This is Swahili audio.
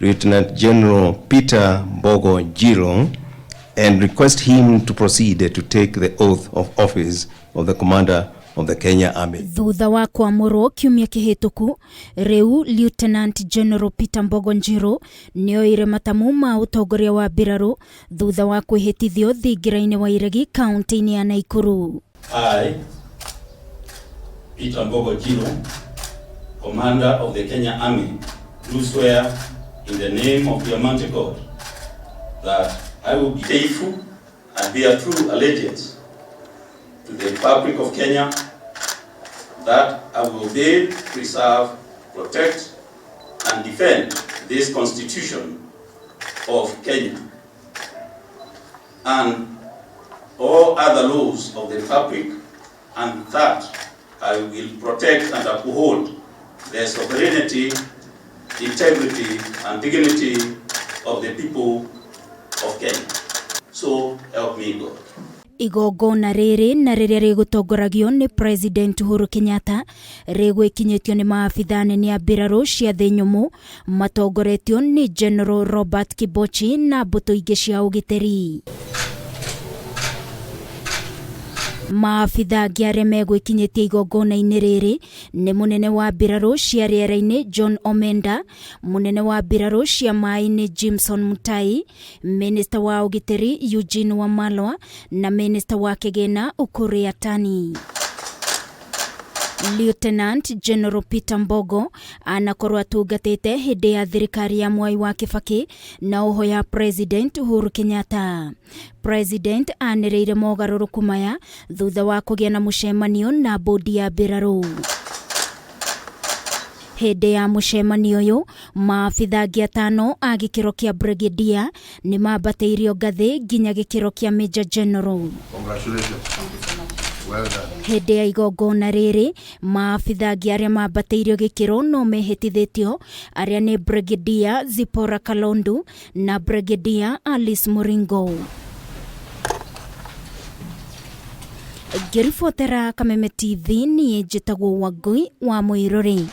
Lieutenant General Peter Mbogo Njiru and request him to proceed to take the oath of office of the Commander of the Kenya Army. Thutha wa kwamũrwo kiumia kĩhĩtũku, rĩu Lieutenant General Peter Mbogo Njiru nĩoire matamu ma utongoria wa mbiraru thutha wa kwihitithio thingira-ini wa iregi kaunti-ini ya Naikuru. I, Peter Mbogo Njiru, Commander of the Kenya Army, do swear in the name of the Almighty God that I will be faithful and bear true allegiance to the Republic of Kenya, that I will obey, preserve, protect, and defend this Constitution of Kenya and all other laws of the Republic, and that I will protect and uphold the sovereignty, integrity, and dignity of the people of Kenya. So help me God. Igongona rĩrĩ na rĩrĩa rĩgũtongoragio nĩ President Uhuru Kenyatta rĩgwĩkinyĩtio nĩ maabithaa anene a mbiraru cia thĩ nyũmũ matongoretio nĩ General Robert Kibochi na mbutu ingĩ cia ugitiri. Maabithaa angĩ arĩa megwĩkinyĩtie igongona-inĩ rĩrĩ nĩ mũnene wa mbiraru cia rĩera-inĩ John Omenda, mũnene wa mbiraru cia maĩ-inĩ Jimson Mutai, Minister wa ugitiri Eugene Wamalwa na Minister wa kĩgĩna Ukur Yatani. Lieutenant General Peter Mbogo anakorwo atungatĩte hĩndĩ ya thirikari ya Mwai wa Kibaki na oho ya President Uhuru Kenyatta. President anĩrĩire mogarũrũku maya thutha wa kũgĩa na mũcemanio na bodi ya mbiraru. Hĩndĩ ya mũcemanio ũyũ, maabithaa angĩ atano a gĩkĩro kĩa brigadier nĩ mambatĩirio ngathĩ nginya gĩkĩro kĩa Major General. Congratulations. Well done. Hĩndĩ ya igongona rĩrĩ, maabithaa angĩ arĩa mambatĩirio gĩkĩro no mehĩtithĩtio arĩa nĩ Brigadier Zipora Kalondu na Brigadier Alice Moringo. Ngĩribotera Kameme TV niĩ njĩtagwo Wangui wa Mũirũrĩ.